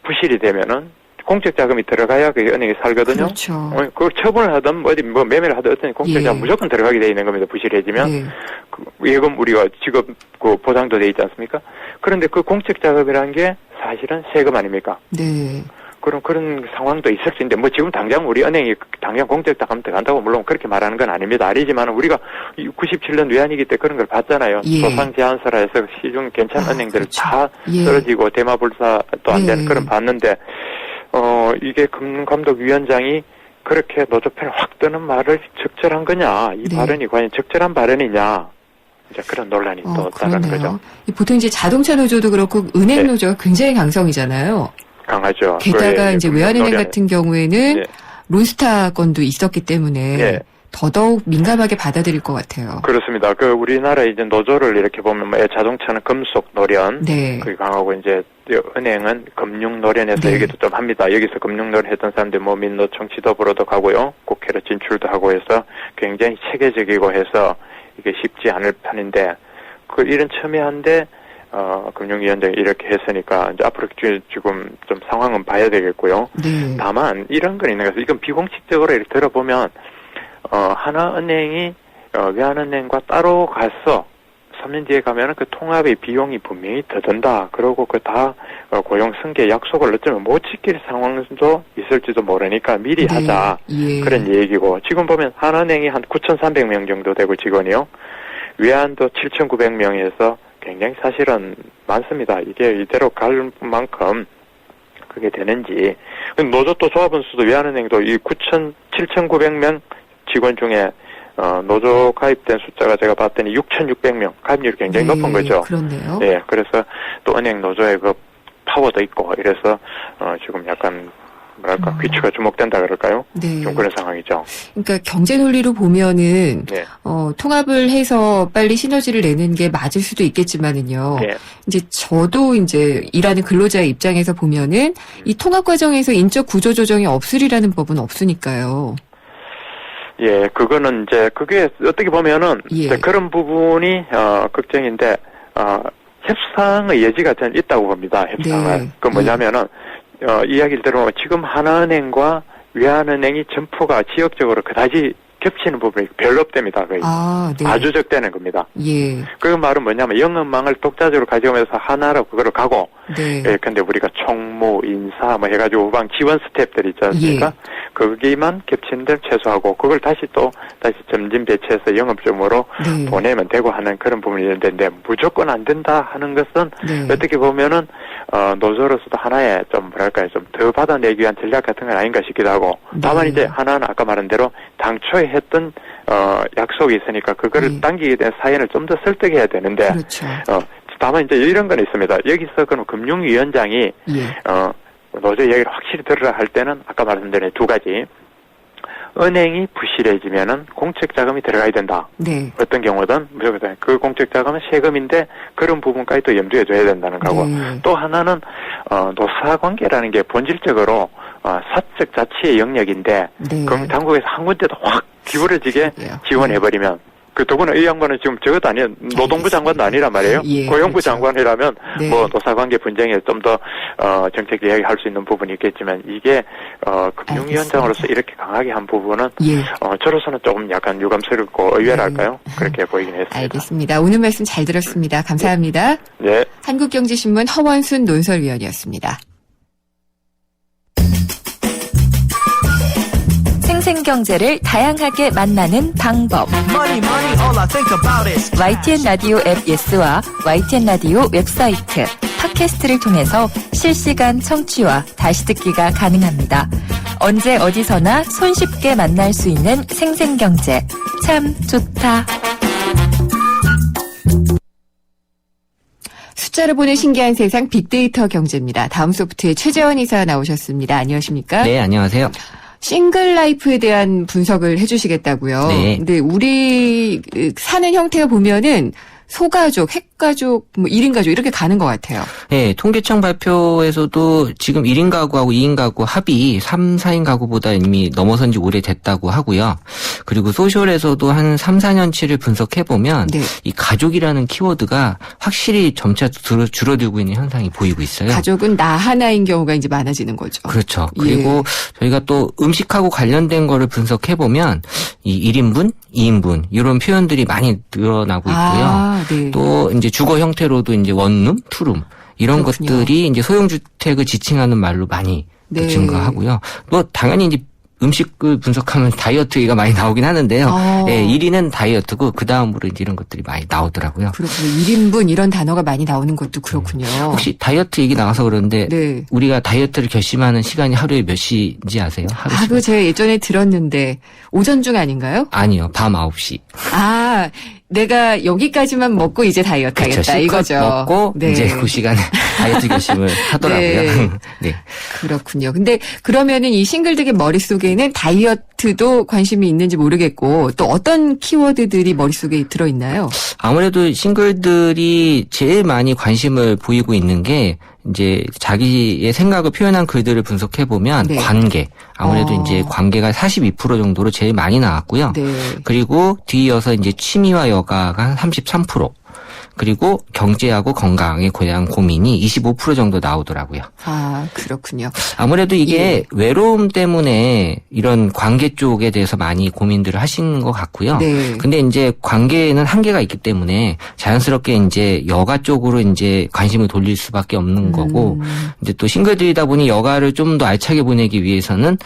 부실이 되면은 공적 자금이 들어가야 그 은행이 살거든요. 그렇죠. 그걸 처분을 하든 뭐 어디 뭐 매매를 하든 어떤 공적 자금 무조건 들어가게 돼 있는 겁니다. 부실해지면 네. 그 예금 우리가 직업 그 보장도 돼 있지 않습니까? 그런데 그 공적 자금이라는 게 사실은 세금 아닙니까? 네. 그런 상황도 있을 수 있는데, 뭐 지금 당장 우리 은행이 당장 공적 자금 들어간다고 물론 그렇게 말하는 건 아닙니다. 아니지만 우리가 97년 외환위기 때 그런 걸 봤잖아요. 예. 조상 제한서라 해서 시중 괜찮은 은행들 그렇죠. 다 예. 떨어지고 대마불사도 안 되는 네. 그런 봤는데, 이게 금감독위원장이 그렇게 노조편을 확 뜨는 말을 적절한 거냐, 이 네. 발언이 과연 적절한 발언이냐, 이제 그런 논란이 또 따르는 거죠. 보통 이제 자동차 노조도 그렇고 은행 네. 노조가 굉장히 강성이잖아요. 강하죠. 게다가 이제 외환은행 같은 경우에는 예. 론스타 건도 있었기 때문에 예. 더더욱 민감하게 받아들일 것 같아요. 그렇습니다. 그 우리나라 이제 노조를 이렇게 보면 뭐 자동차는 금속 노련, 네. 그게 강하고 이제 은행은 금융 노련에서 네. 얘기도 좀 합니다. 여기서 금융 노련 했던 사람들 뭐 민노총 지도부로도 가고요, 국회로 진출도 하고 해서 굉장히 체계적이고 해서 이게 쉽지 않을 편인데 그 일은 첨예한데 금융위원장이 이렇게 했으니까 이제 앞으로 지금 좀 상황은 봐야 되겠고요. 네. 다만 이런 건 있는 것은 이건 비공식적으로 이렇게 들어보면 하나은행이 외환은행과 따로 가서 3년 뒤에 가면은 그 통합의 비용이 분명히 더 든다. 그러고 그 다 고용 승계 약속을 어쩌면 못 지킬 상황도 있을지도 모르니까 미리 네. 하자. 예. 그런 얘기고 지금 보면 하나은행이 한 9,300명 정도 되고 직원이요. 외환도 7,900명에서 굉장히 사실은 많습니다. 이게 이대로 갈 만큼 그게 되는지. 노조 또 조합원 수도 외환은행도 이 7,900명 직원 중에 노조 가입된 숫자가 제가 봤더니 6,600명, 가입률이 굉장히 네, 높은 거죠. 그렇네요. 예, 그래서 또 은행 노조의 그 파워도 있고 이래서 지금 약간 뭐랄까 귀추가 주목된다 그럴까요? 네. 좀 그런 상황이죠. 그러니까 경제 논리로 보면은 네. 통합을 해서 빨리 시너지를 내는 게 맞을 수도 있겠지만은요. 네. 이제 저도 이제 일하는 근로자의 입장에서 보면은 이 통합 과정에서 인적 구조 조정이 없으리라는 법은 없으니까요. 예, 그거는 이제 그게 어떻게 보면은 예. 이제 그런 부분이 걱정인데 협상의 여지가 저는 있다고 봅니다. 협상은. 네. 그 뭐냐면은 이야기를 들어보면 지금 하나은행과 외환은행이 점포가 지역적으로 그다지 겹치는 부분이 별로 없답니다. 거의. 네. 아주 적대는 겁니다. 예. 그 말은 뭐냐면 영업망을 독자적으로 가져오면서 하나로 그거를 가고 네. 예, 근데 우리가 총무, 인사 뭐 해가지고 후방 지원 스텝들 있지 않습니까? 예. 거기만 겹치는 데를 최소화하고 그걸 다시 점진 배치해서 영업점으로 네. 보내면 되고 하는 그런 부분이 있는데 무조건 안 된다 하는 것은 네. 어떻게 보면은 노조로서도 하나의 좀 뭐랄까요, 좀 더 받아내기 위한 전략 같은 건 아닌가 싶기도 하고. 다만 네. 이제 하나는 아까 말한 대로 당초에 했던 약속이 있으니까 그거를 네. 당기게 된 사연을 좀 더 설득해야 되는데 그렇죠. 다만 이제 이런 건 있습니다. 여기서 그럼 금융위원장이 예. 노조 얘기를 확실히 들으라 할 때는 아까 말씀드린 두 가지. 은행이 부실해지면은 공적 자금이 들어가야 된다. 네. 어떤 경우든 무조건 그 공적 자금은 세금인데 그런 부분까지 또 염두에 둬야 된다는 거고. 네. 또 하나는 노사 관계라는 게 본질적으로 사적 자치의 영역인데 네. 그럼 당국에서 한 군데도 확 기울어지게 그래요. 지원해버리면. 그 더구나 이 양반은 지금 저것도 아니에요. 노동부 장관도 아니란 말이에요. 예, 고용부 그렇죠. 장관이라면 네. 뭐 노사관계 분쟁에 좀 더 정책 이야기할 수 있는 부분이 있겠지만 이게 금융위원장으로서 이렇게 강하게 한 부분은 예. 저로서는 조금 약간 유감스럽고 의외랄까요? 네. 그렇게 보이긴 했습니다. 알겠습니다. 오늘 말씀 잘 들었습니다. 감사합니다. 네. 한국경제신문 허원순 논설위원이었습니다. 생생경제를 다양하게 만나는 방법. YTN 라디오 앱 예스와 YTN 라디오 웹사이트, 팟캐스트를 통해서 실시간 청취와 다시 듣기가 가능합니다. 언제 어디서나 손쉽게 만날 수 있는 생생경제. 참 좋다. 숫자를 보는 신기한 세상 빅데이터 경제입니다. 다음 소프트의 최재원 이사 나오셨습니다. 안녕하십니까? 네, 안녕하세요. 싱글 라이프에 대한 분석을 해주시겠다고요. 네. 근데 우리 사는 형태가 보면은 소가족, 핵가족, 뭐 1인 가족 이렇게 가는 것 같아요. 네, 통계청 발표에서도 지금 1인 가구하고 2인 가구 합이 3, 4인 가구보다 이미 넘어선 지 오래됐다고 하고요. 그리고 소셜에서도 한 3, 4년치를 분석해보면 네. 이 가족이라는 키워드가 확실히 점차 줄어들고 있는 현상이 보이고 있어요. 가족은 나 하나인 경우가 이제 많아지는 거죠. 그렇죠. 그리고 저희가 또 음식하고 관련된 거를 분석해보면 이 1인분, 2인분 이런 표현들이 많이 늘어나고 있고요. 네. 또 이제 주거 형태로도 이제 원룸, 투룸 이런 그렇군요. 것들이 이제 소형주택을 지칭하는 말로 많이 또 네. 증가하고요. 뭐 당연히 이제 음식을 분석하면 다이어트 얘기가 많이 나오긴 하는데요. 네, 1위는 다이어트고 그 다음으로 이제 이런 것들이 많이 나오더라고요. 그렇군요. 1인분 이런 단어가 많이 나오는 것도 그렇군요. 혹시 다이어트 얘기 나와서 그러는데 네. 우리가 다이어트를 결심하는 시간이 하루에 몇 시인지 아세요? 하루 시간? 그거 제가 예전에 들었는데 오전 중 아닌가요? 아니요. 밤 9시. 아, 내가 여기까지만 먹고 이제 다이어트 그렇죠. 하겠다 실컷 이거죠. 먹고 네. 이제 그 시간에 다이어트 결심을 하더라고요. 네. 네. 그렇군요. 근데 그러면은 이 싱글들의 머릿속에는 다이어트도 관심이 있는지 모르겠고 또 어떤 키워드들이 머릿속에 들어있나요? 아무래도 싱글들이 제일 많이 관심을 보이고 있는 게 이제 자기의 생각을 표현한 글들을 분석해 보면 네. 관계. 아무래도 이제 관계가 42% 정도로 제일 많이 나왔고요. 네. 그리고 뒤이어서 이제 취미와 여가가 한 33%. 그리고 경제하고 건강에 대한 고민이 25% 정도 나오더라고요. 아, 그렇군요. 아무래도 이게 예. 외로움 때문에 이런 관계 쪽에 대해서 많이 고민들을 하시는 것 같고요. 네. 근데 이제 관계에는 한계가 있기 때문에 자연스럽게 이제 여가 쪽으로 이제 관심을 돌릴 수밖에 없는 거고, 이제 또 싱글들이다 보니 여가를 좀 더 알차게 보내기 위해서는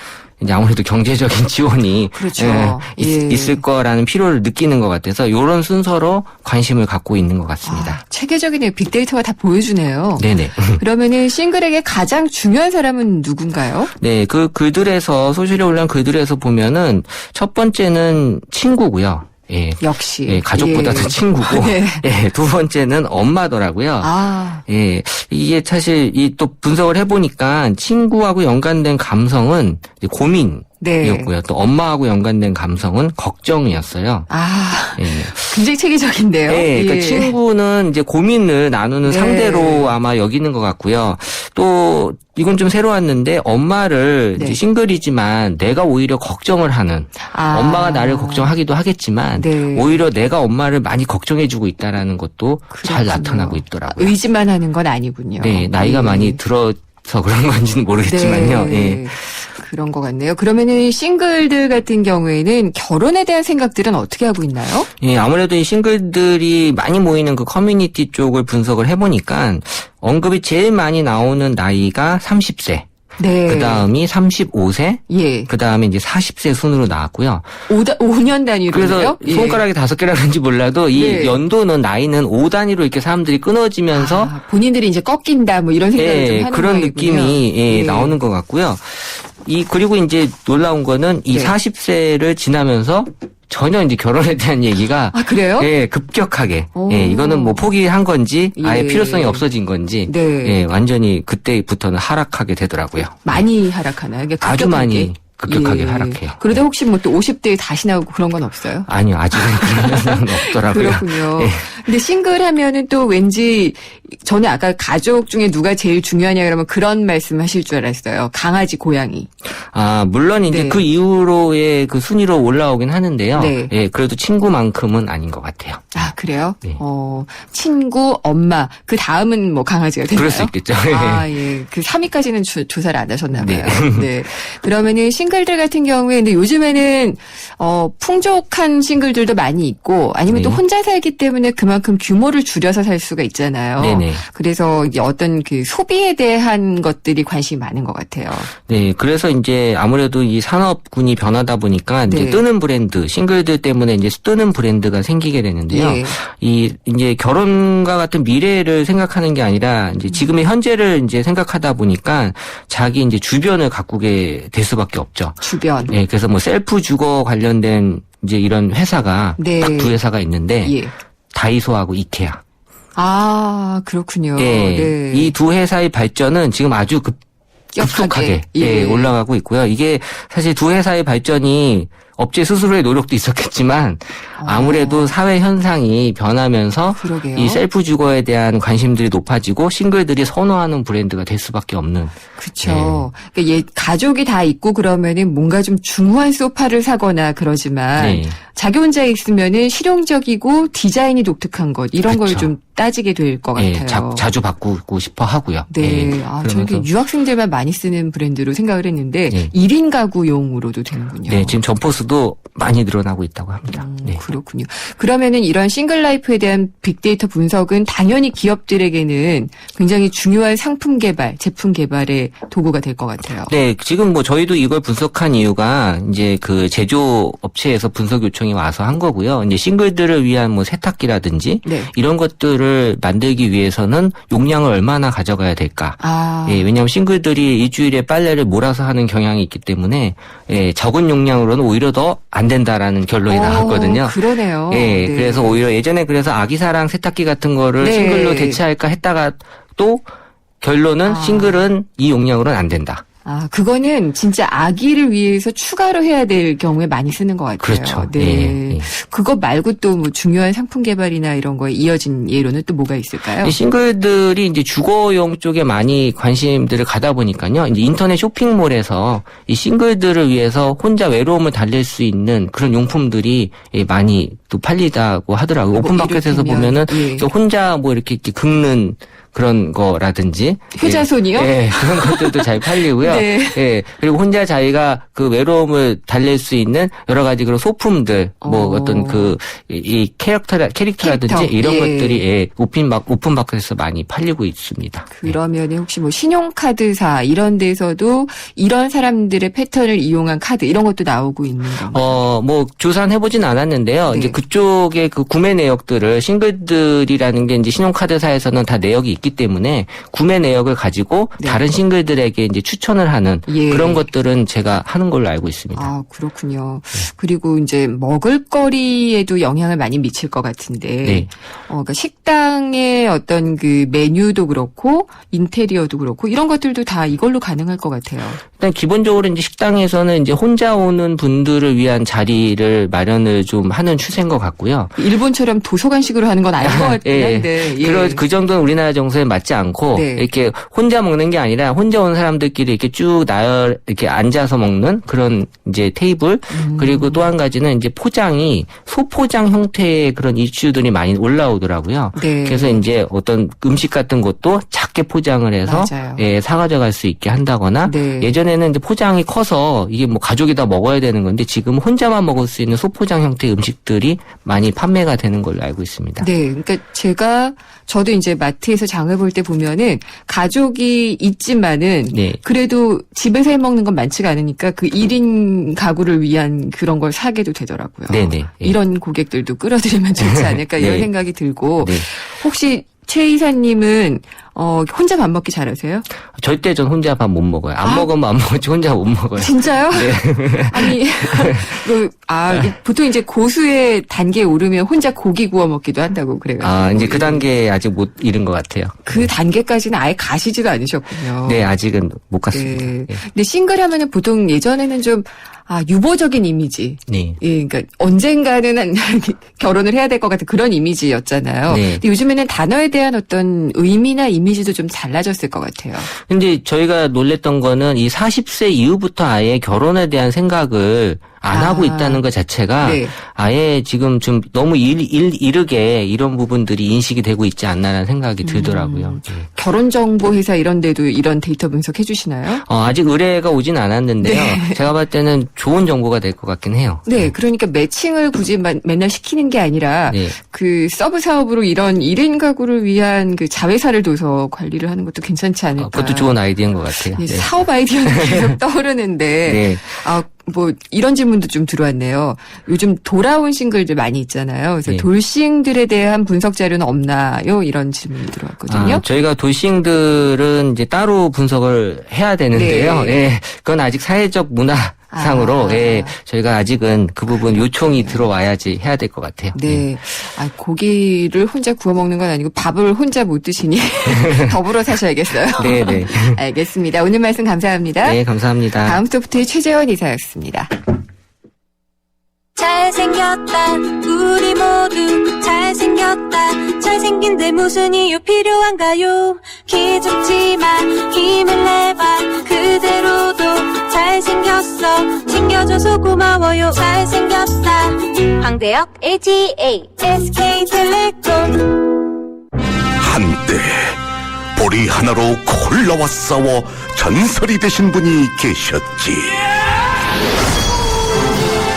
이제 아무래도 경제적인 지원이 그렇죠. 예. 있을 거라는 필요를 느끼는 것 같아서 이런 순서로 관심을 갖고 있는 것 같습니다. 체계적인 빅데이터가 다 보여주네요. 네네. 그러면은 싱글에게 가장 중요한 사람은 누군가요? 네, 그 글들에서 소셜에 올라온 글들에서 보면은 첫 번째는 친구고요. 예. 역시. 예, 가족보다도 예. 친구고. 네. 예, 두 번째는 엄마더라고요. 아, 예, 이게 사실 이 또 분석을 해보니까 친구하고 연관된 감성은 이제 고민이었고요. 네. 또 엄마하고 연관된 감성은 걱정이었어요. 아, 예. 굉장히 체계적인데요. 네, 그러니까 예. 친구는 이제 고민을 나누는 네. 상대로 아마 여기는 것 같고요. 또 이건 좀 새로웠는데 엄마를 네. 이제 싱글이지만 내가 오히려 걱정을 하는 아. 엄마가 나를 걱정하기도 하겠지만 네. 오히려 내가 엄마를 많이 걱정해주고 있다라는 것도 잘 그렇군요. 나타나고 있더라고요. 의지만 하는 건 아니군요. 네, 나이가 예. 많이 들어서 그런 건지는 모르겠지만요. 네. 예. 그런 것 같네요. 그러면은 싱글들 같은 경우에는 결혼에 대한 생각들은 어떻게 하고 있나요? 예, 아무래도 이 싱글들이 많이 모이는 그 커뮤니티 쪽을 분석을 해보니까 언급이 제일 많이 나오는 나이가 30세. 네. 그 다음이 35세. 예. 그 다음에 이제 40세 순으로 나왔고요. 5년 단위로요? 그래서 예. 손가락이 5개라 그런지 몰라도 이 네. 연도는 나이는 5단위로 이렇게 사람들이 끊어지면서 본인들이 이제 꺾인다 뭐 이런 생각을 좀 예, 하는 그런 모양이군요. 느낌이 예, 예. 나오는 것 같고요. 그리고 이제 놀라운 거는 이 네. 40세를 지나면서 전혀 이제 결혼에 대한 얘기가 아, 그래요? 예, 급격하게. 오. 예, 이거는 뭐 포기한 건지 아예 예. 필요성이 없어진 건지 네. 예, 완전히 그때부터는 하락하게 되더라고요. 많이 하락하나요? 이게 아주 급격하게? 많이 급격하게 예. 하락해요. 그러다 혹시 뭐 또 50대에 다시 나오고 그런 건 없어요? 아니요, 아직은 그런 현상은 없더라고요. 그렇군요. 예. 근데 싱글 하면은 또 왠지 저는 아까 가족 중에 누가 제일 중요하냐 그러면 그런 말씀 하실 줄 알았어요. 강아지, 고양이. 아, 물론 이제 네. 그 이후로의 그 순위로 올라오긴 하는데요. 네. 예, 그래도 친구만큼은 아닌 것 같아요. 아, 그래요? 네. 친구, 엄마. 그 다음은 뭐 강아지가 되나요? 그럴 수 있겠죠. 아, 예. 그 3위까지는 조사를 안 하셨나 봐요. 네. 네. 그러면은 싱글들 같은 경우에 근데 요즘에는 풍족한 싱글들도 많이 있고 아니면 또 혼자 살기 때문에 그만큼 규모를 줄여서 살 수가 있잖아요. 네네. 그래서 이제 어떤 그 소비에 대한 것들이 관심이 많은 것 같아요. 네, 그래서 이제 아무래도 이 산업군이 변하다 보니까 이제 네. 뜨는 브랜드, 싱글들 때문에 이제 뜨는 브랜드가 생기게 되는데요. 예. 이제 결혼과 같은 미래를 생각하는 게 아니라 이제 지금의 현재를 이제 생각하다 보니까 자기 이제 주변을 가꾸게 될 수밖에 없죠. 주변. 네, 그래서 뭐 셀프 주거 관련된 이제 이런 회사가 네. 딱 두 회사가 있는데 예. 다이소하고 이케아. 아, 그렇군요. 네. 네. 이 두 회사의 발전은 지금 아주 급속하게 예. 올라가고 있고요. 이게 사실 두 회사의 발전이 업체 스스로의 노력도 있었겠지만 아무래도 사회 현상이 변하면서 그러게요. 이 셀프 주거에 대한 관심들이 높아지고 싱글들이 선호하는 브랜드가 될 수밖에 없는. 그렇죠. 그러니까 가족이 다 있고 그러면은 뭔가 좀 중후한 소파를 사거나 그러지만 네. 자기 혼자 있으면은 실용적이고 디자인이 독특한 것 이런 걸 그렇죠. 좀 따지게 될 것 예, 같아요. 자주 바꾸고 싶어 하고요. 네. 예, 아, 저는 그러면서 유학생들만 많이 쓰는 브랜드로 생각을 했는데 네. 1인 가구용으로도 되는군요. 네, 지금 점포수도 많이 늘어나고 있다고 합니다. 네. 그렇군요. 그러면은 이런 싱글 라이프에 대한 빅데이터 분석은 당연히 기업들에게는 굉장히 중요한 상품 개발, 제품 개발의 도구가 될 것 같아요. 네, 지금 뭐 저희도 이걸 분석한 이유가 이제 그 제조 업체에서 분석 요청이 와서 한 거고요. 이제 싱글들을 위한 뭐 세탁기라든지 네. 이런 것들을 만들기 위해서는 용량을 얼마나 가져가야 될까? 아. 예, 왜냐하면 싱글들이 일주일에 빨래를 몰아서 하는 경향이 있기 때문에 적은 용량으로는 오히려 더 안 된다라는 결론이 나왔거든요. 그러네요. 예, 네. 그래서 오히려 예전에 그래서 아기사랑 세탁기 같은 거를 네. 싱글로 대체할까 했다가 또 결론은 싱글은 이 용량으로는 안 된다. 아, 그거는 진짜 아기를 위해서 추가로 해야 될 경우에 많이 쓰는 것 같아요. 그렇죠. 네. 예, 예. 그거 말고 또 뭐 중요한 상품 개발이나 이런 거에 이어진 예로는 또 뭐가 있을까요? 이 싱글들이 이제 주거용 쪽에 많이 관심들을 가다 보니까요. 이제 인터넷 쇼핑몰에서 이 싱글들을 위해서 혼자 외로움을 달랠 수 있는 그런 용품들이 많이 또 팔리다고 하더라고요. 오픈마켓에서 이를테면, 보면은 예. 혼자 뭐 이렇게 긁는 그런 거라든지 효자손이요? 예, 그런 것들도 잘 팔리고요. 네. 예, 그리고 혼자 자기가 그 외로움을 달랠 수 있는 여러 가지 그런 소품들, 뭐 어떤 이 캐릭터라든지 캐릭터, 이런 예. 것들이 오픈마켓에서 많이 팔리고 있습니다. 그러면 혹시 뭐 신용카드사 이런 데서도 이런 사람들의 패턴을 이용한 카드 이런 것도 나오고 있는 건가요? 뭐 조사는 해보진 않았는데요. 네. 이제 그쪽의 그 구매 내역들을 싱글들이라는 게 이제 신용카드사에서는 다 내역이 있기 때문에 구매 내역을 가지고 네. 다른 싱글들에게 이제 추천을 하는 예. 그런 것들은 제가 하는 걸로 알고 있습니다. 아, 그렇군요. 그리고 이제 먹을거리에도 영향을 많이 미칠 것 같은데. 네. 그러니까 식당의 어떤 그 메뉴도 그렇고 인테리어도 그렇고 이런 것들도 다 이걸로 가능할 것 같아요. 일단 기본적으로 이제 식당에서는 이제 혼자 오는 분들을 위한 자리를 마련을 좀 하는 추세인 것 같고요. 일본처럼 도서관식으로 하는 건 아닌 것 같긴 한데. 예. 그 정도는 우리나라 정서에 맞지 않고 네. 이렇게 혼자 먹는 게 아니라 혼자 온 사람들끼리 이렇게 쭉 나열 이렇게 앉아서 먹는 그런 이제 테이블 그리고 또 한 가지는 이제 포장이 소포장 형태의 그런 이슈들이 많이 올라오더라고요. 네. 그래서 이제 어떤 음식 같은 것도 작게 포장을 해서 맞아요. 사가져갈 수 있게 한다거나 네. 예전에는 이제 포장이 커서 이게 뭐 가족이 다 먹어야 되는 건데 지금 혼자만 먹을 수 있는 소포장 형태의 음식들이 많이 판매가 되는 걸로 알고 있습니다. 네. 그러니까 저도 이제 마트에서 장을 볼 때 보면은 가족이 있지만은 네. 그래도 집에서 해 먹는 건 많지가 않으니까 그 1인 가구를 위한 그런 걸 사게도 되더라고요. 네네. 예. 이런 고객들도 끌어들이면 좋지 않을까 이런 네. 생각이 들고 네. 혹시 최 이사님은 혼자 밥 먹기 잘하세요? 절대 전 혼자 밥 못 먹어요. 안 먹으면 안 먹었지 혼자 못 먹어요. 진짜요? 네. 아니, 보통 이제 고수의 단계에 오르면 혼자 고기 구워 먹기도 한다고 그래가지고. 이제 그 단계에 아직 못 이른 것 같아요. 그 단계까지는 아예 가시지도 않으셨군요. 네, 아직은 못 갔습니다. 네. 예. 근데 싱글 하면은 보통 예전에는 좀, 유보적인 이미지. 네. 예, 그러니까 언젠가는 결혼을 해야 될 것 같은 그런 이미지였잖아요. 네. 근데 요즘에는 단어에 대한 어떤 의미나 이미지도 좀 달라졌을 것 같아요. 근데 저희가 놀랬던 거는 이 40세 이후부터 아예 결혼에 대한 생각을 안 하고 있다는 것 자체가 네. 아예 지금 좀 너무 이르게 이런 부분들이 인식이 되고 있지 않나라는 생각이 들더라고요. 결혼정보회사 이런 데도 이런 데이터 분석해 주시나요? 아직 의뢰가 오진 않았는데요. 네. 제가 봤을 때는 좋은 정보가 될 것 같긴 해요. 네, 그러니까 매칭을 굳이 맨날 시키는 게 아니라 네. 그 서브 사업으로 이런 1인 가구를 위한 그 자회사를 둬서 관리를 하는 것도 괜찮지 않을까. 그것도 좋은 아이디어인 것 같아요. 네, 네. 사업 아이디어는 계속 떠오르는데 네. 뭐 이런 질문도 좀 들어왔네요. 요즘 돌아온 싱글들 많이 있잖아요. 그래서 네. 돌싱들에 대한 분석 자료는 없나요? 이런 질문이 들어왔거든요. 저희가 돌싱들은 이제 따로 분석을 해야 되는데요. 네. 예, 그건 아직 사회적 문화상으로 예, 저희가 아직은 그 부분 요청이 들어와야지 해야 될 것 같아요. 네. 고기를 혼자 구워 먹는 건 아니고 밥을 혼자 못 드시니 더불어 사셔야겠어요. 네, 네. 알겠습니다. 오늘 말씀 감사합니다. 네, 감사합니다. 다음 소프트의 최재원 이사였습니다. 잘생겼다 우리 모두 잘생겼다 잘생긴데 무슨 이유 필요한가요 기죽지마 힘을 내봐 그대로도 잘생겼어 챙겨줘서 고마워요 잘생겼다 황대역 LTA SK텔레콤 한때 보리 하나로 콜라와 싸워 전설이 되신 분이 계셨지.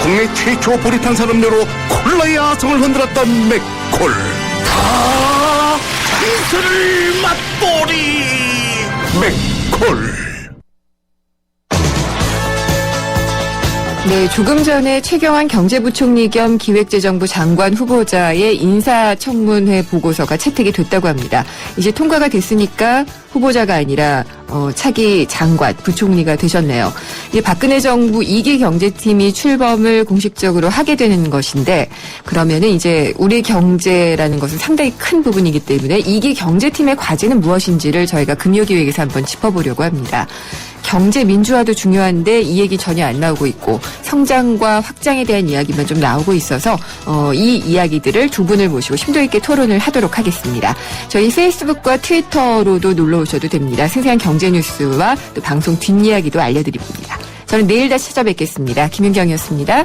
국내 최초 보리탄 산업료로 콜라의 아성을 흔들었던 맥콜. 다 전설을 맛보리 맥콜. 네, 조금 전에 최경환 경제부총리 겸 기획재정부 장관 후보자의 인사청문회 보고서가 채택이 됐다고 합니다. 이제 통과가 됐으니까 후보자가 아니라 차기 장관, 부총리가 되셨네요. 이제 박근혜 정부 2기 경제팀이 출범을 공식적으로 하게 되는 것인데 그러면은 이제 우리 경제라는 것은 상당히 큰 부분이기 때문에 2기 경제팀의 과제는 무엇인지를 저희가 금요기획에서 한번 짚어보려고 합니다. 경제 민주화도 중요한데 이 얘기 전혀 안 나오고 있고 성장과 확장에 대한 이야기만 좀 나오고 있어서 이 이야기들을 두 분을 모시고 심도 있게 토론을 하도록 하겠습니다. 저희 페이스북과 트위터로도 놀러 오셔도 됩니다. 생생한 경제 뉴스와 또 방송 뒷이야기도 알려드립니다. 저는 내일 다시 찾아뵙겠습니다. 김윤경이었습니다.